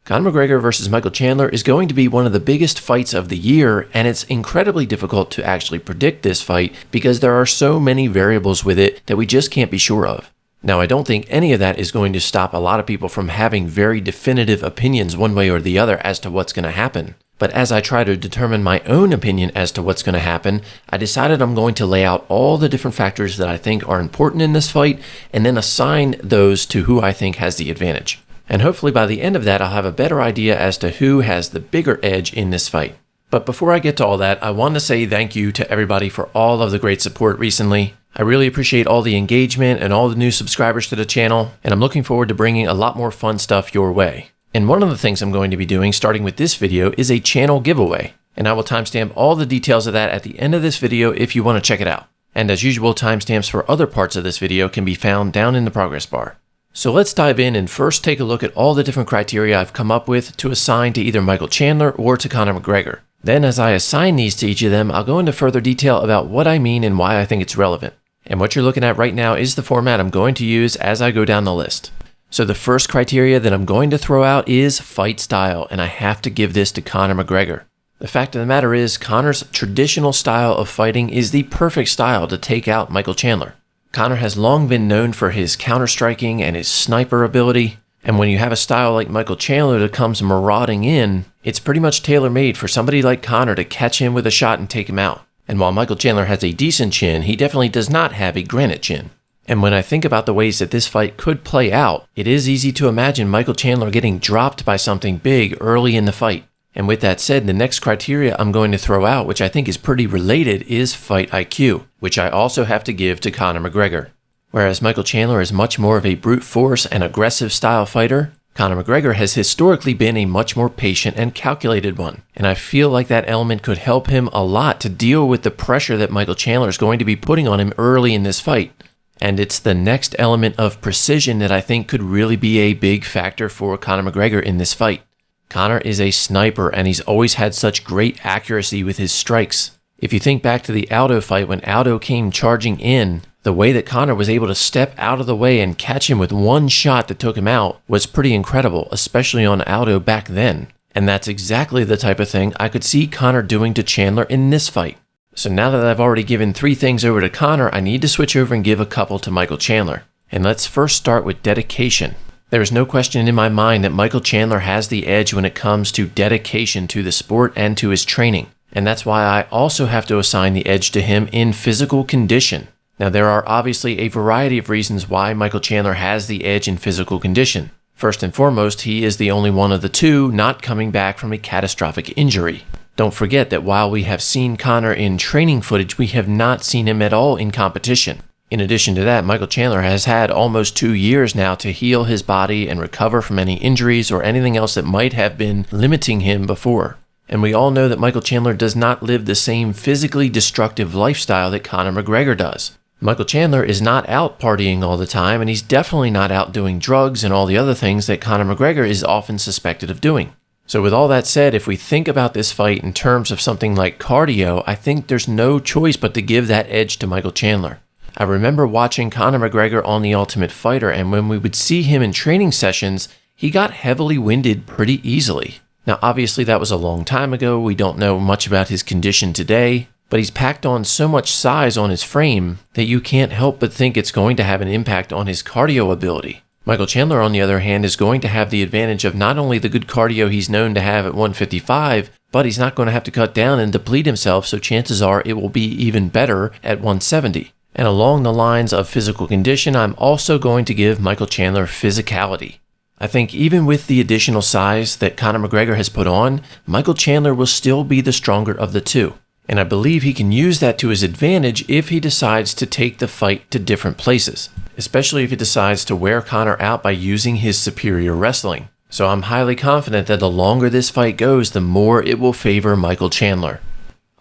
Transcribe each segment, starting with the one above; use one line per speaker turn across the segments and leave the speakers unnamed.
Conor McGregor versus Michael Chandler is going to be one of the biggest fights of the year, and it's incredibly difficult to actually predict this fight because there are so many variables with it that we just can't be sure of. Now, I don't think any of that is going to stop a lot of people from having very definitive opinions one way or the other as to what's going to happen. But as I try to determine my own opinion as to what's going to happen, I decided I'm going to lay out all the different factors that I think are important in this fight and then assign those to who I think has the advantage. And hopefully by the end of that, I'll have a better idea as to who has the bigger edge in this fight. But before I get to all that, I want to say thank you to everybody for all of the great support recently. I really appreciate all the engagement and all the new subscribers to the channel, and I'm looking forward to bringing a lot more fun stuff your way. And one of the things I'm going to be doing, starting with this video, is a channel giveaway. And I will timestamp all the details of that at the end of this video if you want to check it out. And as usual, timestamps for other parts of this video can be found down in the progress bar. So let's dive in and first take a look at all the different criteria I've come up with to assign to either Michael Chandler or to Conor McGregor. Then as I assign these to each of them, I'll go into further detail about what I mean and why I think it's relevant. And what you're looking at right now is the format I'm going to use as I go down the list. So the first criteria that I'm going to throw out is fight style, and I have to give this to Conor McGregor. The fact of the matter is, Conor's traditional style of fighting is the perfect style to take out Michael Chandler. Conor has long been known for his counter-striking and his sniper ability, and when you have a style like Michael Chandler that comes marauding in, it's pretty much tailor-made for somebody like Conor to catch him with a shot and take him out. And while Michael Chandler has a decent chin, he definitely does not have a granite chin. And when I think about the ways that this fight could play out, it is easy to imagine Michael Chandler getting dropped by something big early in the fight. And with that said, the next criteria I'm going to throw out, which I think is pretty related, is fight IQ, which I also have to give to Conor McGregor. Whereas Michael Chandler is much more of a brute force and aggressive style fighter, Conor McGregor has historically been a much more patient and calculated one. And I feel like that element could help him a lot to deal with the pressure that Michael Chandler is going to be putting on him early in this fight. And it's the next element of precision that I think could really be a big factor for Conor McGregor in this fight. Conor is a sniper, and he's always had such great accuracy with his strikes. If you think back to the Aldo fight when Aldo came charging in, the way that Conor was able to step out of the way and catch him with one shot that took him out was pretty incredible, especially on Aldo back then. And that's exactly the type of thing I could see Conor doing to Chandler in this fight. So now that I've already given 3 things over to Conor, I need to switch over and give a couple to Michael Chandler. And let's first start with dedication. There is no question in my mind that Michael Chandler has the edge when it comes to dedication to the sport and to his training. And that's why I also have to assign the edge to him in physical condition. Now, there are obviously a variety of reasons why Michael Chandler has the edge in physical condition. First and foremost, he is the only one of the two not coming back from a catastrophic injury. Don't forget that while we have seen Conor in training footage, we have not seen him at all in competition. In addition to that, Michael Chandler has had almost 2 years now to heal his body and recover from any injuries or anything else that might have been limiting him before. And we all know that Michael Chandler does not live the same physically destructive lifestyle that Conor McGregor does. Michael Chandler is not out partying all the time, and he's definitely not out doing drugs and all the other things that Conor McGregor is often suspected of doing. So with all that said, if we think about this fight in terms of something like cardio, I think there's no choice but to give that edge to Michael Chandler. I remember watching Conor McGregor on The Ultimate Fighter, and when we would see him in training sessions, he got heavily winded pretty easily. Now obviously that was a long time ago, we don't know much about his condition today, but he's packed on so much size on his frame that you can't help but think it's going to have an impact on his cardio ability. Michael Chandler, on the other hand, is going to have the advantage of not only the good cardio he's known to have at 155, but he's not going to have to cut down and deplete himself, so chances are it will be even better at 170. And along the lines of physical condition, I'm also going to give Michael Chandler physicality. I think even with the additional size that Conor McGregor has put on, Michael Chandler will still be the stronger of the two. And I believe he can use that to his advantage if he decides to take the fight to different places, especially if he decides to wear Conor out by using his superior wrestling. So I'm highly confident that the longer this fight goes, the more it will favor Michael Chandler.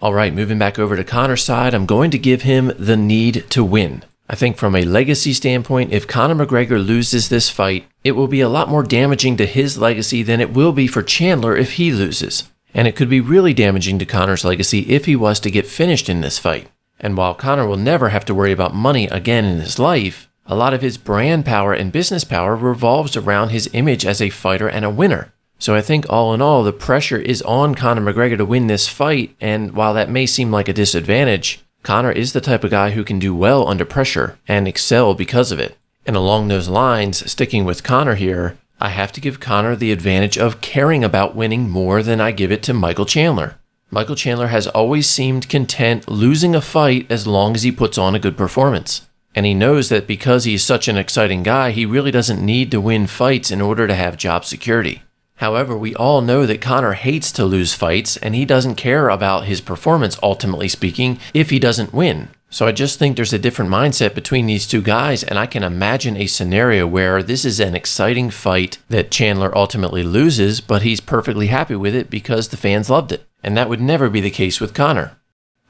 Alright, moving back over to Conor's side, I'm going to give him the need to win. I think from a legacy standpoint, if Conor McGregor loses this fight, it will be a lot more damaging to his legacy than it will be for Chandler if he loses. And it could be really damaging to Conor's legacy if he was to get finished in this fight. And while Conor will never have to worry about money again in his life, a lot of his brand power and business power revolves around his image as a fighter and a winner. So I think all in all, the pressure is on Conor McGregor to win this fight, and while that may seem like a disadvantage, Conor is the type of guy who can do well under pressure and excel because of it. And along those lines, sticking with Conor here, I have to give Conor the advantage of caring about winning more than I give it to Michael Chandler. Michael Chandler has always seemed content losing a fight as long as he puts on a good performance. And he knows that because he's such an exciting guy, he really doesn't need to win fights in order to have job security. However, we all know that Conor hates to lose fights, and he doesn't care about his performance, ultimately speaking, if he doesn't win. So I just think there's a different mindset between these two guys, and I can imagine a scenario where this is an exciting fight that Chandler ultimately loses, but he's perfectly happy with it because the fans loved it. And that would never be the case with Conor.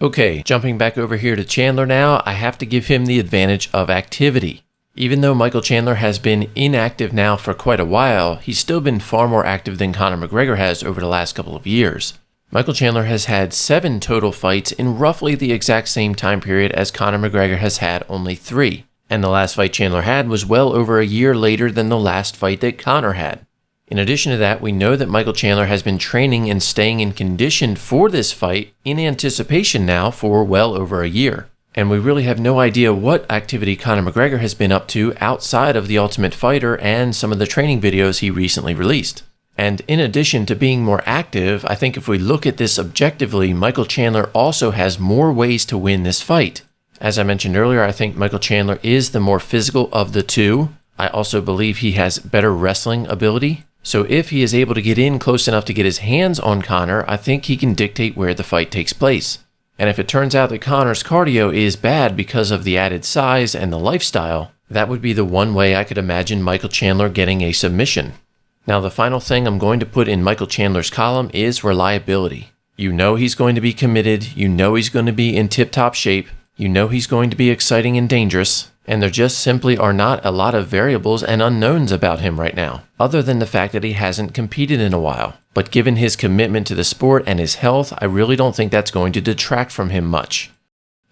Okay, jumping back over here to Chandler now, I have to give him the advantage of activity. Even though Michael Chandler has been inactive now for quite a while, he's still been far more active than Conor McGregor has over the last couple of years. Michael Chandler has had 7 total fights in roughly the exact same time period as Conor McGregor has had only 3. And the last fight Chandler had was well over a year later than the last fight that Conor had. In addition to that, we know that Michael Chandler has been training and staying in condition for this fight in anticipation now for well over a year. And we really have no idea what activity Conor McGregor has been up to outside of The Ultimate Fighter and some of the training videos he recently released. And in addition to being more active, I think if we look at this objectively, Michael Chandler also has more ways to win this fight. As I mentioned earlier, I think Michael Chandler is the more physical of the two. I also believe he has better wrestling ability. So if he is able to get in close enough to get his hands on Conor, I think he can dictate where the fight takes place. And if it turns out that Conor's cardio is bad because of the added size and the lifestyle, that would be the one way I could imagine Michael Chandler getting a submission. Now, the final thing I'm going to put in Michael Chandler's column is reliability. You know he's going to be committed, you know he's going to be in tip-top shape, you know he's going to be exciting and dangerous, and there just simply are not a lot of variables and unknowns about him right now, other than the fact that he hasn't competed in a while. But given his commitment to the sport and his health, I really don't think that's going to detract from him much.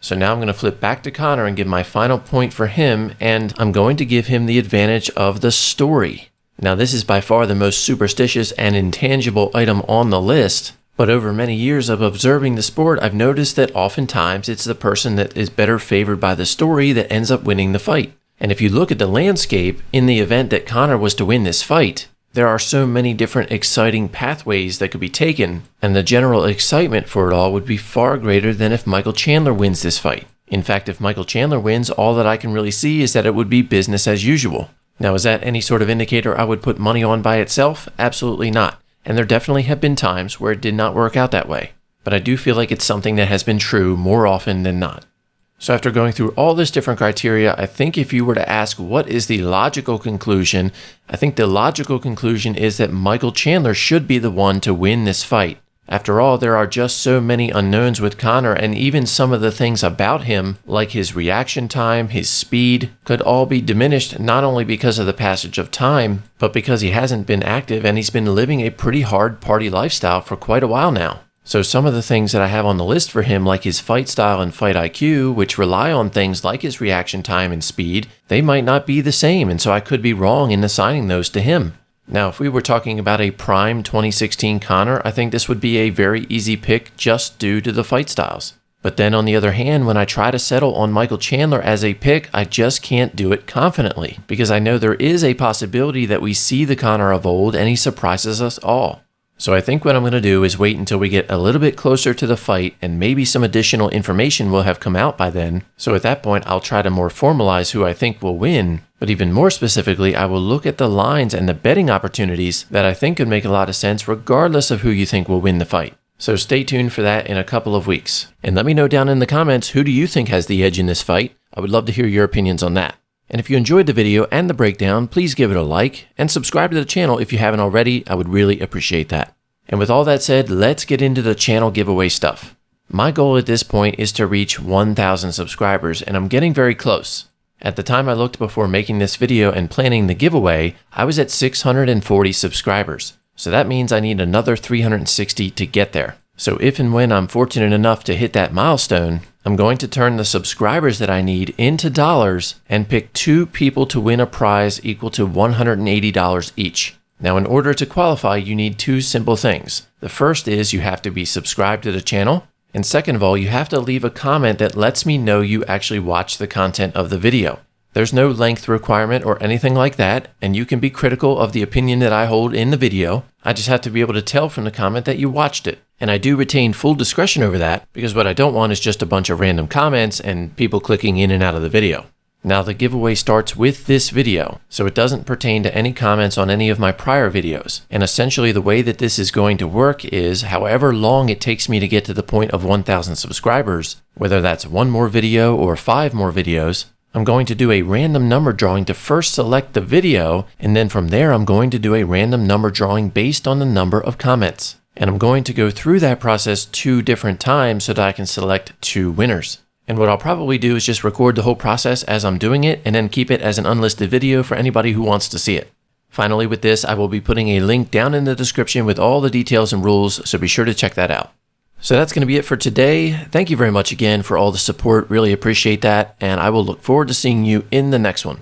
So now I'm going to flip back to Conor and give my final point for him, and I'm going to give him the advantage of the story. Now, this is by far the most superstitious and intangible item on the list, but over many years of observing the sport, I've noticed that oftentimes it's the person that is better favored by the story that ends up winning the fight. And if you look at the landscape, in the event that Conor was to win this fight, there are so many different exciting pathways that could be taken, and the general excitement for it all would be far greater than if Michael Chandler wins this fight. In fact, if Michael Chandler wins, all that I can really see is that it would be business as usual. Now, is that any sort of indicator I would put money on by itself? Absolutely not. And there definitely have been times where it did not work out that way. But I do feel like it's something that has been true more often than not. So after going through all this different criteria, I think if you were to ask what is the logical conclusion, I think the logical conclusion is that Michael Chandler should be the one to win this fight. After all, there are just so many unknowns with Conor, and even some of the things about him, like his reaction time, his speed, could all be diminished not only because of the passage of time, but because he hasn't been active and he's been living a pretty hard party lifestyle for quite a while now. So some of the things that I have on the list for him, like his fight style and fight IQ, which rely on things like his reaction time and speed, they might not be the same, and so I could be wrong in assigning those to him. Now, if we were talking about a prime 2016 Conor, I think this would be a very easy pick just due to the fight styles. But then on the other hand, when I try to settle on Michael Chandler as a pick, I just can't do it confidently, because I know there is a possibility that we see the Conor of old and he surprises us all. So I think what I'm going to do is wait until we get a little bit closer to the fight, and maybe some additional information will have come out by then. So at that point, I'll try to more formalize who I think will win, but even more specifically, I will look at the lines and the betting opportunities that I think could make a lot of sense regardless of who you think will win the fight. So stay tuned for that in a couple of weeks. And let me know down in the comments, who do you think has the edge in this fight? I would love to hear your opinions on that. And if you enjoyed the video and the breakdown, please give it a like and subscribe to the channel if you haven't already. I would really appreciate that. And with all that said, let's get into the channel giveaway stuff. My goal at this point is to reach 1,000 subscribers, and I'm getting very close. At the time I looked before making this video and planning the giveaway, I was at 640 subscribers. So that means I need another 360 to get there. So if and when I'm fortunate enough to hit that milestone, I'm going to turn the subscribers that I need into dollars and pick 2 people to win a prize equal to $180 each. Now, in order to qualify, you need two simple things. The first is you have to be subscribed to the channel. And second of all, you have to leave a comment that lets me know you actually watch the content of the video. There's no length requirement or anything like that, and you can be critical of the opinion that I hold in the video. I just have to be able to tell from the comment that you watched it. And I do retain full discretion over that, because what I don't want is just a bunch of random comments and people clicking in and out of the video. Now, the giveaway starts with this video, so it doesn't pertain to any comments on any of my prior videos. And essentially the way that this is going to work is however long it takes me to get to the point of 1,000 subscribers, whether that's one more video or 5 more videos, I'm going to do a random number drawing to first select the video, and then from there I'm going to do a random number drawing based on the number of comments. And I'm going to go through that process 2 different times so that I can select 2 winners. And what I'll probably do is just record the whole process as I'm doing it and then keep it as an unlisted video for anybody who wants to see it. Finally, with this, I will be putting a link down in the description with all the details and rules, so be sure to check that out. So that's going to be it for today. Thank you very much again for all the support. Really appreciate that, and I will look forward to seeing you in the next one.